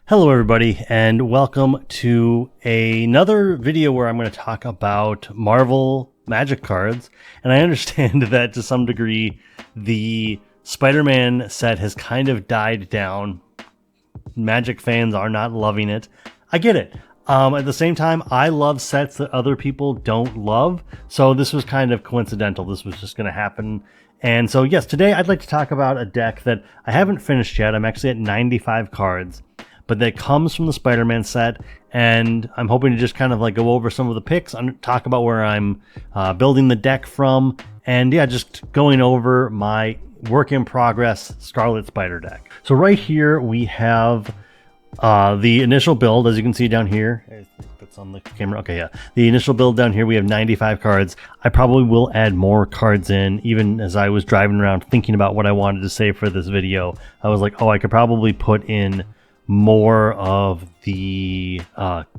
Hello everybody, and welcome to another video where I'm going to talk about Marvel Magic cards. And I understand that to some degree the Spider-Man set has kind of died down. Magic fans are not loving it. I get it. At the same time, I love sets that other people don't love, so this was kind of coincidental. This was just going to happen. And so yes, today I'd like to talk about a deck that I haven't finished yet. I'm actually at 95 cards. But that comes from the Spider-Man set, and I'm hoping to just kind of like go over some of the picks, talk about where I'm building the deck from, and yeah, just going over my work in progress Scarlet Spider deck. So right here we have the initial build, as you can see down here. That's on the camera. Okay, yeah. The initial build down here, we have 95 cards. I probably will add more cards in, even as I was driving around thinking about what I wanted to say for this video. I was like, oh, I could probably put in more of the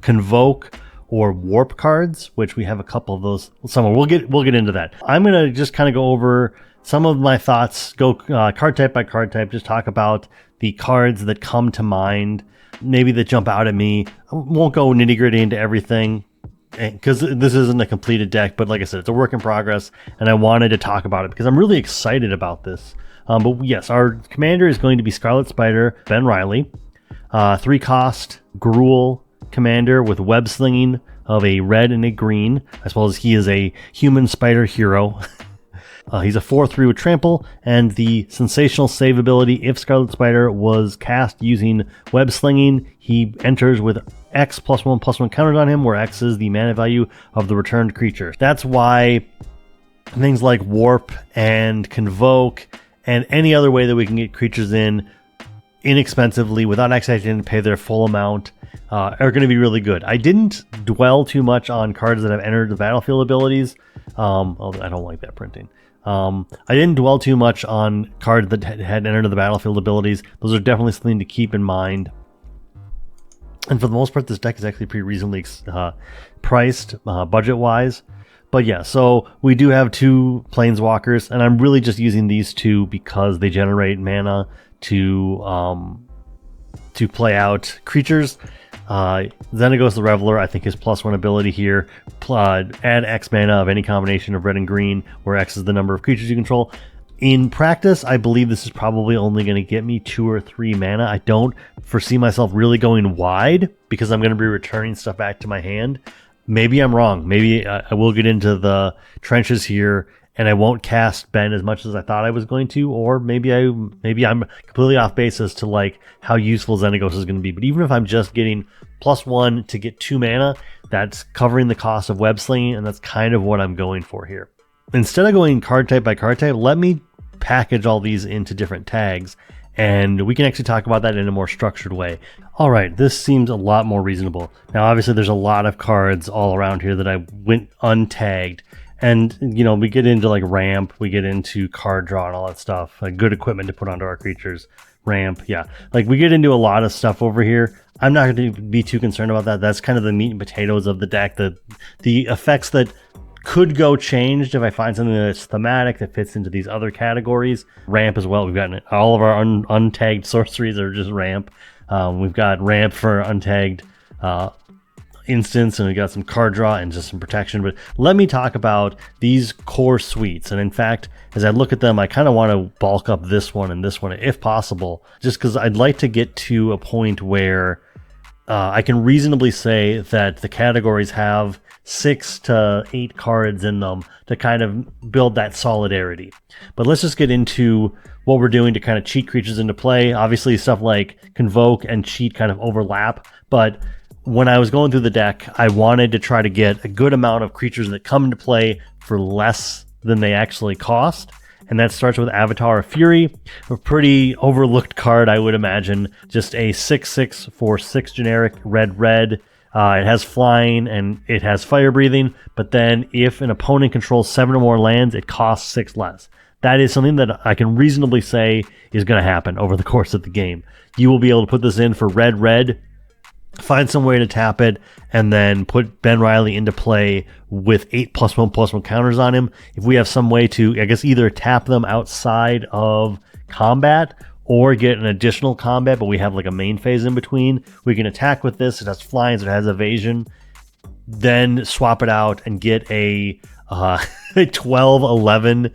Convoke or Warp cards, which we have a couple of those somewhere. We'll get into that. I'm gonna just kind of go over some of my thoughts, go card type by card type, just talk about the cards that come to mind, maybe that jump out at me. I won't go nitty gritty into everything because this isn't a completed deck, but like I said, it's a work in progress, and I wanted to talk about it because I'm really excited about this. But yes, our commander is going to be Scarlet Spider, Ben Reilly. 3-cost Gruul commander with web slinging of a red and a green. I suppose he is a human spider hero. He's a 4/3 with trample and the sensational save ability. If Scarlet Spider was cast using web slinging, he enters with X +1/+1 counters on him, where X is the mana value of the returned creature. That's why things like Warp and Convoke and any other way that we can get creatures in inexpensively without actually having to pay their full amount are going to be really good. I didn't dwell too much on cards that have entered the battlefield abilities. Oh, I don't like that printing. I didn't dwell too much on cards that had entered the battlefield abilities. Those are definitely something to keep in mind. And for the most part, this deck is actually pretty reasonably priced budget-wise. But yeah, so we do have 2 Planeswalkers, and I'm really just using these 2 because they generate mana to play out creatures. Xenagos the Reveler, I think his +1 ability here, add X mana of any combination of red and green, where X is the number of creatures you control. In practice, I believe this is probably only going to get me 2 or 3 mana. I don't foresee myself really going wide because I'm going to be returning stuff back to my hand. Maybe I'm wrong. Maybe I will get into the trenches here and I won't cast Ben as much as I thought I was going to, or maybe I'm completely off base as to like how useful Xenagos is going to be. But even if I'm just getting +1 to get 2 mana, that's covering the cost of web slinging, and that's kind of what I'm going for here. Instead of going card type by card type, let me package all these into different tags, and we can actually talk about that in a more structured way. All right, this seems a lot more reasonable. Now, obviously, there's a lot of cards all around here that I went untagged. And, you know, we get into like ramp, we get into card draw and all that stuff, like good equipment to put onto our creatures, ramp, yeah. Like we get into a lot of stuff over here. I'm not going to be too concerned about that. That's kind of the meat and potatoes of the deck, the effects that could go changed if I find something that's thematic that fits into these other categories. Ramp as well. We've got all of our untagged sorceries are just ramp. We've got ramp for untagged instance, and we got some card draw and just some protection. But let me talk about these core suites, and in fact, as I look at them, I kind of want to bulk up this one and this one if possible, just because I'd like to get to a point where I can reasonably say that the categories have 6 to 8 cards in them to kind of build that solidarity. But let's just get into what we're doing to kind of cheat creatures into play. Obviously stuff like Convoke and cheat kind of overlap, but when I was going through the deck, I wanted to try to get a good amount of creatures that come into play for less than they actually cost. And that starts with Avatar of Fury, a pretty overlooked card, I would imagine. Just a 6/6 for 6 generic red. It has flying and it has fire breathing, but then if an opponent controls 7 or more lands, it costs 6 less. That is something that I can reasonably say is going to happen over the course of the game. You will be able to put this in for red, find some way to tap it, and then put Ben Reilly into play with 8 +1/+1 counters on him. If we have some way to, I guess, either tap them outside of combat or get an additional combat, but we have like a main phase in between. We can attack with this. It has flying, so it has evasion. Then swap it out and get a 12-11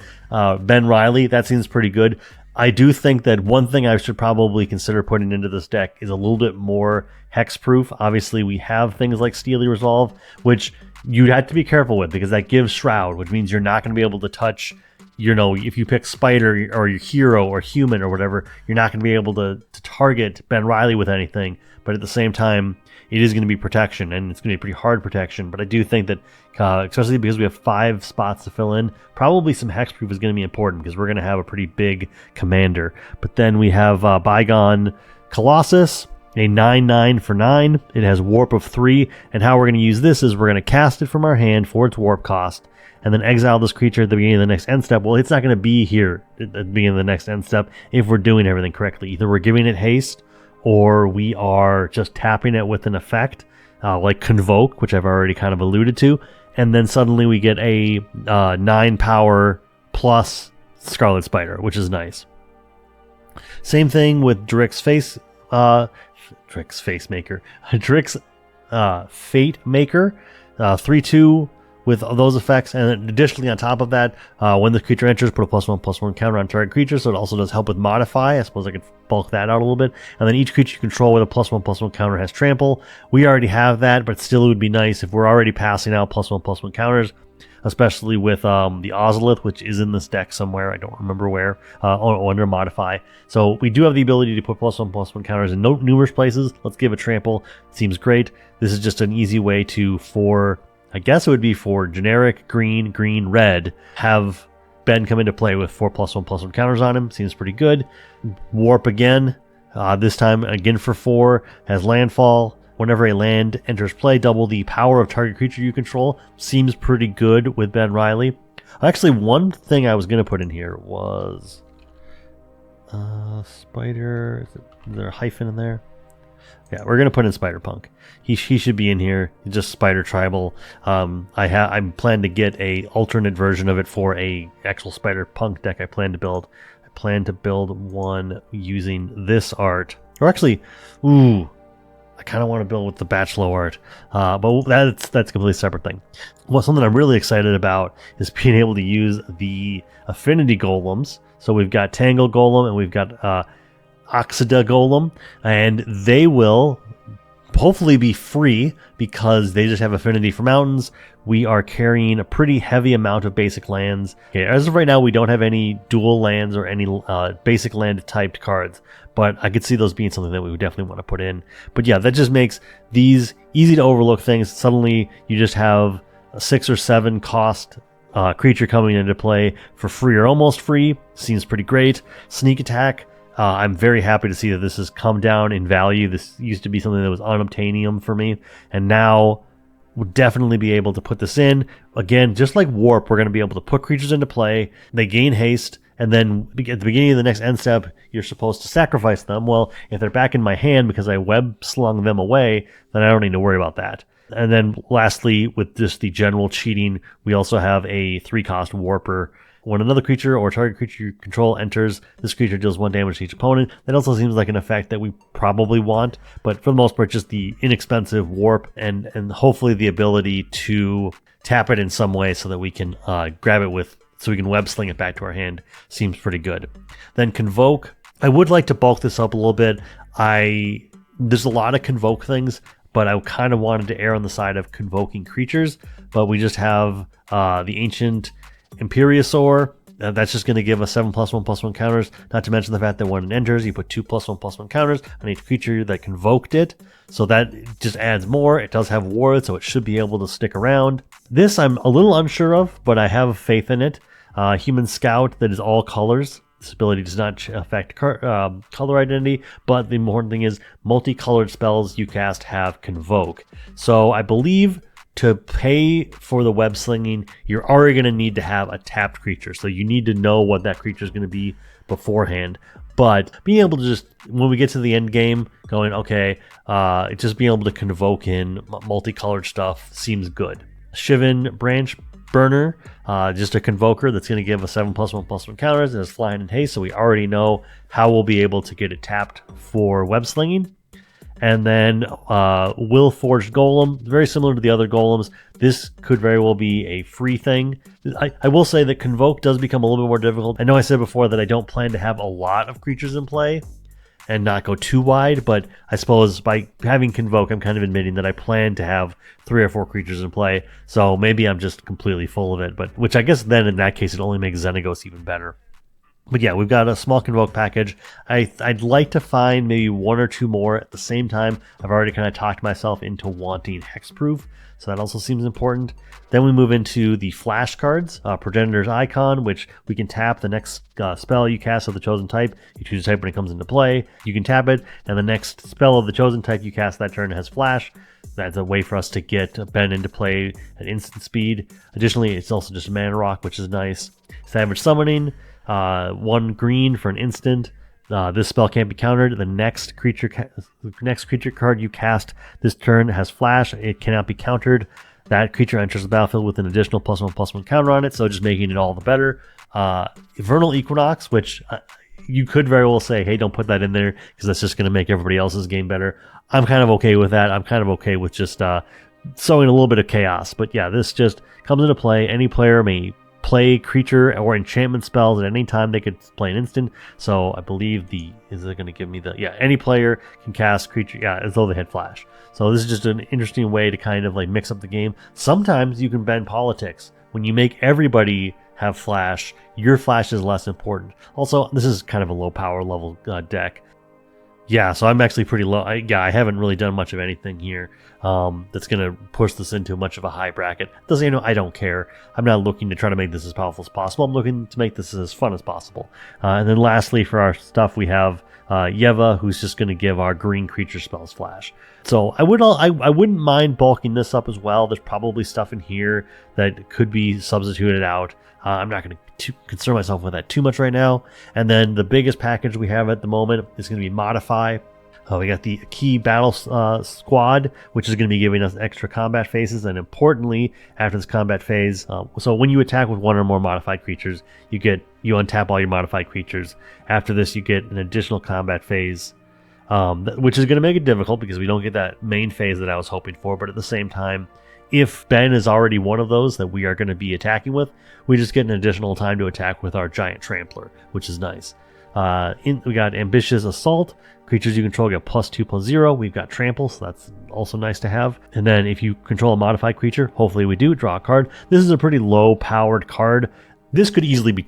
Ben Reilly. That seems pretty good. I do think that one thing I should probably consider putting into this deck is a little bit more hexproof. Obviously, we have things like Steely Resolve, which you'd have to be careful with because that gives Shroud, which means you're not going to be able to touch, you know, if you pick Spider or your hero or human or whatever, you're not going to be able to target Ben Reilly with anything. But at the same time, it is going to be protection, and it's going to be pretty hard protection. But I do think that, especially because we have 5 spots to fill in, probably some hexproof is going to be important because we're going to have a pretty big commander. But then we have Bygone Colossus, a 9/9 for 9. It has warp of 3, and how we're going to use this is we're going to cast it from our hand for its warp cost, and then exile this creature at the beginning of the next end step. Well, it's not going to be here at the beginning of the next end step if we're doing everything correctly. Either we're giving it haste, or we are just tapping it with an effect, like Convoke, which I've already kind of alluded to, and then suddenly we get a 9 power plus Scarlet Spider, which is nice. Same thing with Drix Fate Maker, 3/2 with those effects, and then additionally on top of that, when the creature enters, put a +1/+1 counter on target creature, so it also does help with Modify. I suppose I could bulk that out a little bit. And then each creature you control with a +1/+1 counter has Trample. We already have that, but still it would be nice if we're already passing out +1/+1 counters, especially with the Ozolith, which is in this deck somewhere. I don't remember where, under Modify. So we do have the ability to put +1/+1 counters in numerous places. Let's give it Trample. Seems great. This is just an easy way to, I guess it would be for generic green, green, red, have Ben come into play with 4 +1/+1 counters on him. Seems pretty good. Warp again. This time again for 4. Has landfall. Whenever a land enters play, double the power of target creature you control. Seems pretty good with Ben Reilly. Actually, one thing I was going to put in here was Spider. Is there a hyphen in there? Yeah, we're going to put in Spider-Punk. He should be in here. Just Spider Tribal. I'm planning to get a alternate version of it for a actual Spider-Punk deck I plan to build. I plan to build one using this art. Or actually, I kind of want to build with the Bachelor art. But that's a completely separate thing. Well, something I'm really excited about is being able to use the Affinity Golems. So we've got Tangle Golem and we've got Oxida Golem, and they will hopefully be free because they just have affinity for mountains. We are carrying a pretty heavy amount of basic lands. Okay, as of right now, we don't have any dual lands or any basic land typed cards, but I could see those being something that we would definitely want to put in. But yeah, that just makes these easy to overlook things. Suddenly you just have a 6 or 7 cost creature coming into play for free or almost free. Seems pretty great. Sneak attack. I'm very happy to see that this has come down in value. This used to be something that was unobtainium for me, and now we'll definitely be able to put this in. Again, just like Warp, we're going to be able to put creatures into play. They gain haste, and then at the beginning of the next end step, you're supposed to sacrifice them. Well, if they're back in my hand because I web slung them away, then I don't need to worry about that. And then lastly, with just the general cheating, we also have a 3-cost Warper. When another creature or target creature you control enters, this creature deals 1 damage to each opponent. That also seems like an effect that we probably want, but for the most part, just the inexpensive warp and hopefully the ability to tap it in some way so that we can grab it with, so we can web sling it back to our hand seems pretty good. Then Convoke. I would like to bulk this up a little bit. There's a lot of Convoke things, but I kind of wanted to err on the side of convoking creatures, but we just have the Ancient Imperiosaur. That's just going to give us 7 +1/+1 counters, not to mention the fact that when it enters, you put 2 +1/+1 counters on each creature that convoked it. So that just adds more. It does have ward, so it should be able to stick around. This I'm a little unsure of, but I have faith in it. Human Scout that is all colors. This ability does not affect color identity, but the important thing is multicolored spells you cast have Convoke. So I believe to pay for the web slinging, you're already going to need to have a tapped creature. So you need to know what that creature is going to be beforehand. But being able to just, when we get to the end game, going, okay, just being able to convoke in multicolored stuff seems good. Shivan Branch burner, just a Convoker that's going to give us 7+1/+1 counters and is flying in haste, so we already know how we'll be able to get it tapped for web slinging. And then Will Forged Golem, very similar to the other golems. This could very well be a free thing. I will say that Convoke does become a little bit more difficult. I know I said before that I don't plan to have a lot of creatures in play and not go too wide, but I suppose by having Convoke, I'm kind of admitting that I plan to have 3 or 4 creatures in play, so maybe I'm just completely full of it, but which I guess then in that case it only makes Xenagos even better. But yeah, we've got a small Convoke package. I'd like to find maybe 1 or 2 more at the same time. I've already kind of talked myself into wanting Hexproof, so that also seems important. Then we move into the flash cards, Progenitor's Icon, which we can tap the next spell you cast of the chosen type. You choose a type when it comes into play. You can tap it, and the next spell of the chosen type you cast that turn has flash. That's a way for us to get Ben into play at instant speed. Additionally, it's also just a mana rock, which is nice. Savage Summoning. 1 green for an instant. This spell can't be countered. The next creature card you cast this turn has flash. It cannot be countered. That creature enters the battlefield with an additional +1/+1 counter on it, so just making it all the better. Vernal Equinox, which you could very well say, hey, don't put that in there because that's just going to make everybody else's game better. I'm kind of okay with that. I'm kind of okay with just sowing a little bit of chaos. But yeah, this just comes into play. Any player may play creature or enchantment spells at any time they could play an instant. So I believe is it going to give me any player can cast creature as though they had flash. So this is just an interesting way to kind of like mix up the game. Sometimes you can bend politics. When you make everybody have flash, your flash is less important. Also, this is kind of a low power level deck. Yeah, so I'm actually pretty low. I haven't really done much of anything here that's going to push this into much of a high bracket. Doesn't I don't care. I'm not looking to try to make this as powerful as possible. I'm looking to make this as fun as possible. And then lastly, for our stuff, we have Yeva, who's just going to give our green creature spells flash. So I wouldn't mind bulking this up as well. There's probably stuff in here that could be substituted out. I'm not going to concern myself with that too much right now. And then the biggest package we have at the moment is going to be Modify. We got the Key Battle Squad, which is going to be giving us extra combat phases. And importantly, after this combat phase, so when you attack with 1 or more modified creatures, you untap all your modified creatures. After this, you get an additional combat phase, which is going to make it difficult because we don't get that main phase that I was hoping for. But at the same time, if Ben is already one of those that we are going to be attacking with, we just get an additional time to attack with our Giant Trampler, which is nice. We got Ambitious Assault. Creatures you control get +2/+0. We've got Trample, so that's also nice to have. And then if you control a modified creature, hopefully we do, draw a card. This is a pretty low-powered card. This could easily be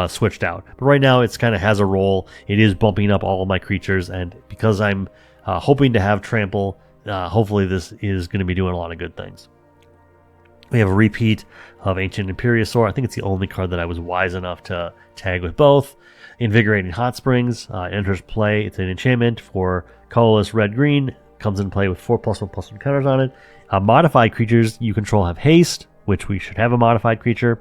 switched out. But right now, it's kind of has a role. It is bumping up all of my creatures, and because I'm hoping to have Trample, hopefully this is going to be doing a lot of good things. We have a repeat of Ancient Imperiosaur. I think it's the only card that I was wise enough to tag with both. Invigorating Hot Springs enters play. It's an enchantment for colorless red-green. Comes into play with 4+1/+1 counters on it. Modified creatures you control have haste, which we should have a modified creature.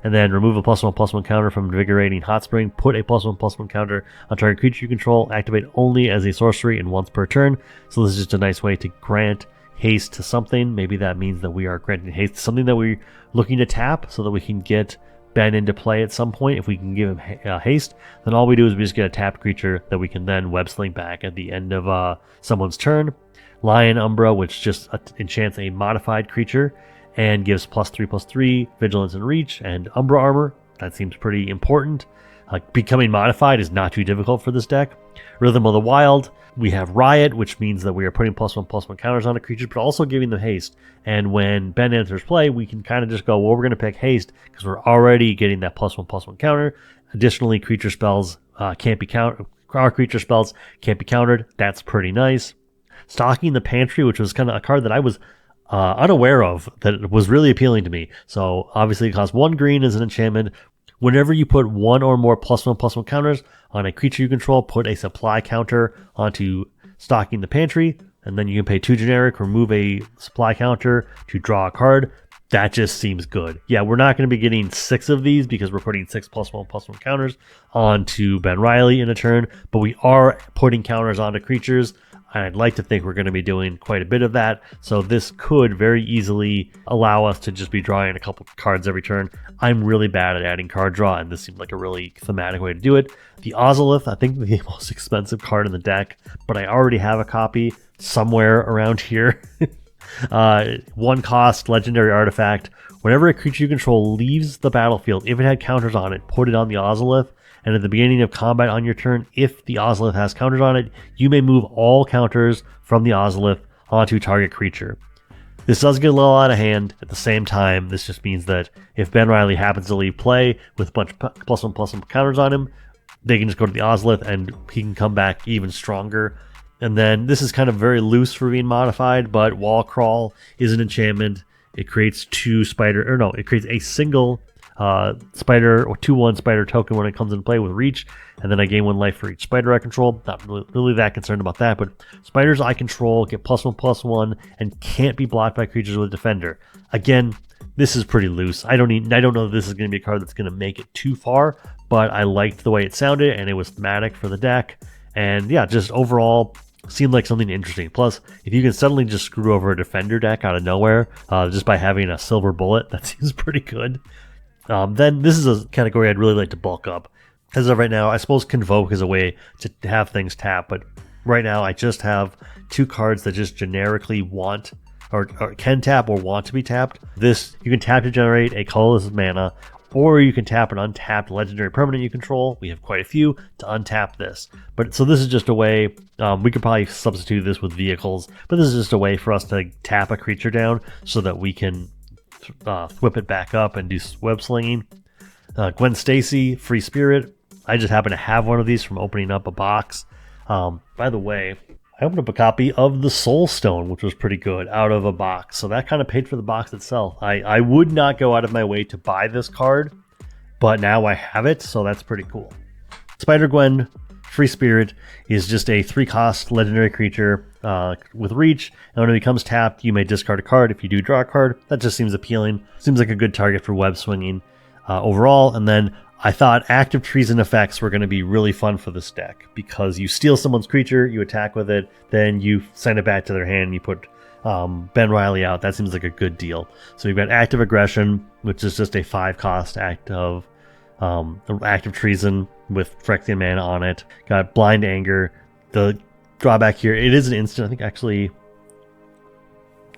And then remove a +1/+1 counter from Invigorating Hot Spring. Put a +1/+1 counter on target creature you control. Activate only as a sorcery and once per turn. So this is just a nice way to grant haste to something. Maybe that means that we are granting haste to something that we're looking to tap so that we can get Ben into play at some point. If we can give him haste, then all we do is we just get a tapped creature that we can then web sling back at the end of someone's turn. Lion Umbra, which just enchants a modified creature and gives +3/+3 vigilance and reach and Umbra armor. That seems pretty important. Becoming modified is not too difficult for this deck. Rhythm of the Wild, we have Riot, which means that we are putting +1/+1 counters on the creatures, but also giving them haste. And when Ben enters play, we can kind of just go, well, we're going to pick haste because we're already getting that +1/+1 counter. Additionally, creature spells can't be countered. Our creature spells can't be countered. That's pretty nice. Stocking the Pantry, which was kind of a card that I was unaware of, that was really appealing to me. So obviously it costs 1 green as an enchantment. Whenever you put 1 or more +1/+1 counters on a creature you control, put a supply counter onto Stocking the Pantry, and then you can pay 2 generic, remove a supply counter to draw a card. That just seems good. Yeah, we're not going to be getting 6 of these because we're putting 6 +1/+1 counters onto Ben Reilly in a turn, but we are putting counters onto creatures. I'd like to think we're going to be doing quite a bit of that. So this could very easily allow us to just be drawing a couple cards every turn. I'm really bad at adding card draw, and this seemed like a really thematic way to do it. The Ozolith, I think the most expensive card in the deck, but I already have a copy somewhere around here. 1 cost, legendary artifact. Whenever a creature you control leaves the battlefield, if it had counters on it, put it on the Ozolith. And at the beginning of combat on your turn, if the Ozolith has counters on it, you may move all counters from the Ozolith onto target creature. This does get a little out of hand. At the same time, this just means that if Ben Reilly happens to leave play with a bunch of +1/+1 counters on him, they can just go to the Ozolith and he can come back even stronger. And then this is kind of very loose for being modified, but Wall Crawl is an enchantment. It creates it creates a single spider or 2/1 spider token when it comes into play with reach, and then I gain 1 life for each spider I control. Not really that concerned about that, but spiders I control get +1/+1 and can't be blocked by creatures with defender. Again, this is pretty loose. I don't know if this is going to be a card that's going to make it too far, but I liked the way it sounded and it was thematic for the deck. And yeah, just overall seemed like something interesting. Plus, if you can suddenly just screw over a defender deck out of nowhere just by having a silver bullet, that seems pretty good. Then this is a category I'd really like to bulk up. As of right now, I suppose Convoke is a way to have things tap, but right now I just have 2 cards that just generically want or can tap or want to be tapped. This, you can tap to generate a colorless mana, or you can tap an untapped legendary permanent you control. We have quite a few to untap this. But so this is just a way, we could probably substitute this with vehicles, but this is just a way for us to tap a creature down so that we can whip it back up and do web slinging. Gwen Stacy, Free Spirit. I just happen to have one of these from opening up a box. By the way, I opened up a copy of the Soul Stone, which was pretty good, out of a box. So that kind of paid for the box itself. I would not go out of my way to buy this card, but now I have it, so that's pretty cool. Spider-Gwen, Free Spirit, is just a 3-cost legendary creature with reach, and when it becomes tapped, you may discard a card. If you do draw a card, that just seems appealing. Seems like a good target for web swinging overall. And then I thought active treason effects were going to be really fun for this deck, because you steal someone's creature, you attack with it, then you send it back to their hand, and you put Ben Reilly out. That seems like a good deal. So you've got active aggression, which is just a 5-cost act of active treason with Phyrexian mana on it. Got blind anger. The drawback here, it is an instant. I think actually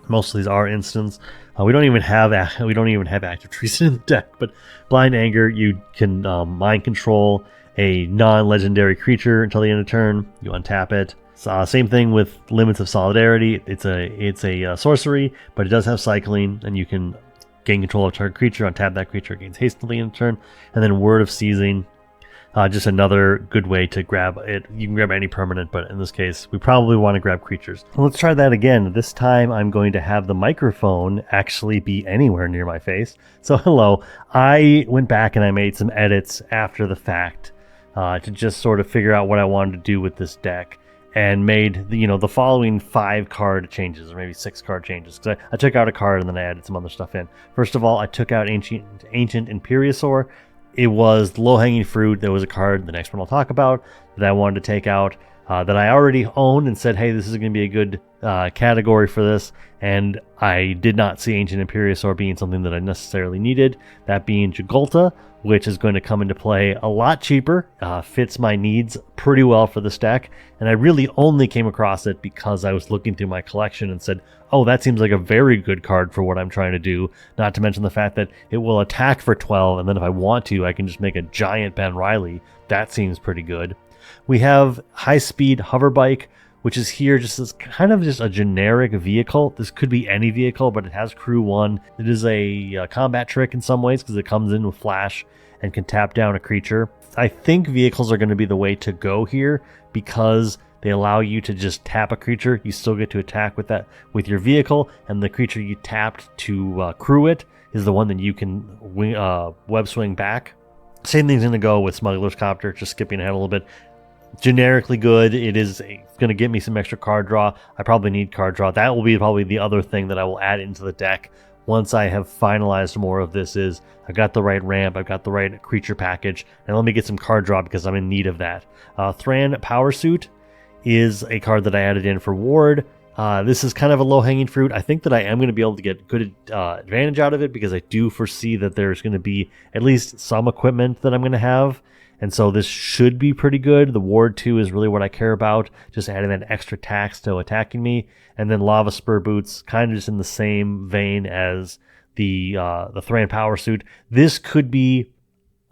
most of these are instants. We don't even have active treason in the deck, but blind anger, you can mind control a non-legendary creature until the end of turn. You untap it. Same thing with Limits of Solidarity. It's a sorcery, but it does have cycling, and you can gain control of a target creature, untap that creature, gains hastily in turn. And then Word of Seizing, just another good way to grab it. You can grab any permanent, but in this case, we probably want to grab creatures. Let's try that again. This time I'm going to have the microphone actually be anywhere near my face. So hello, I went back and I made some edits after the fact to just sort of figure out what I wanted to do with this deck, and made the following 5 card changes, or maybe 6 card changes, because I took out a card and then I added some other stuff in. First of all, I took out Ancient Imperiosaur. It was the low-hanging fruit. There was a card, the next one I'll talk about, that I wanted to take out, that I already owned and said, hey, this is going to be a good category for this, and I did not see Ancient Imperiosaur being something that I necessarily needed, that being Jagulta, which is going to come into play a lot cheaper, fits my needs pretty well for this deck, and I really only came across it because I was looking through my collection and said, oh, that seems like a very good card for what I'm trying to do, not to mention the fact that it will attack for 12, and then if I want to, I can just make a giant Ben Reilly. That seems pretty good. We have High Speed Hover Bike, which is here just as kind of just a generic vehicle. This could be any vehicle, but it has Crew 1. It is a combat trick in some ways because it comes in with Flash and can tap down a creature. I think vehicles are going to be the way to go here because they allow you to just tap a creature. You still get to attack with your vehicle, and the creature you tapped to crew it is the one that you can web swing back. Same thing's going to go with Smuggler's Copter, just skipping ahead a little bit. Generically good. It is going to get me some extra card draw. I probably need card draw. That will be probably the other thing that I will add into the deck once I have finalized more of this. Is I've got the right ramp, I've got the right creature package, and let me get some card draw because I'm in need of that. Thran Power Suit is a card that I added in for Ward. This is kind of a low-hanging fruit. I think that I am going to be able to get good advantage out of it because I do foresee that there's going to be at least some equipment that I'm going to have. And so this should be pretty good. The Ward 2 is really what I care about, just adding that extra tax to attacking me. And then Lava Spur Boots, kind of just in the same vein as the Thran Power Suit. This could be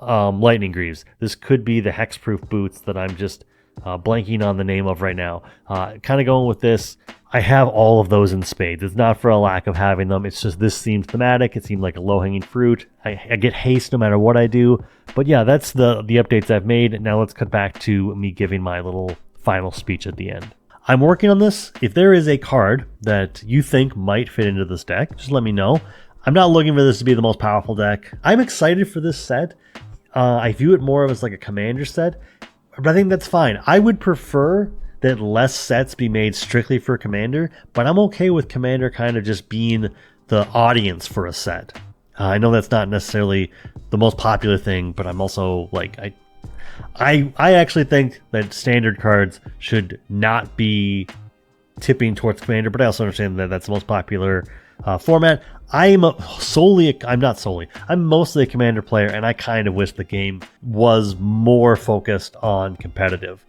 Lightning Greaves. This could be the Hexproof Boots that I'm just blanking on the name of right now. Kind of going with this. I have all of those in spades. It's not for a lack of having them. It's just this seems thematic. It seemed like a low-hanging fruit. I get haste no matter what I do. But yeah, that's the updates I've made. Now let's cut back to me giving my little final speech at the end. I'm working on this. If there is a card that you think might fit into this deck, just let me know. I'm not looking for this to be the most powerful deck. I'm excited for this set. I view it more as like a commander set, but I think that's fine. I would prefer that less sets be made strictly for Commander, but I'm okay with Commander kind of just being the audience for a set. I know that's not necessarily the most popular thing, but I'm also like, I actually think that standard cards should not be tipping towards Commander, but I also understand that that's the most popular format. I'm mostly a Commander player, and I kind of wish the game was more focused on competitive.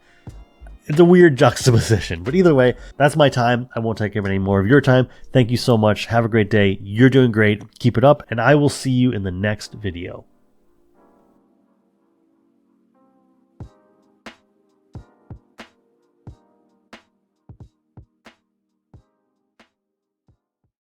It's a weird juxtaposition, but either way, that's my time. I won't take up any more of your time. Thank you so much. Have a great day. You're doing great. Keep it up, and I will see you in the next video.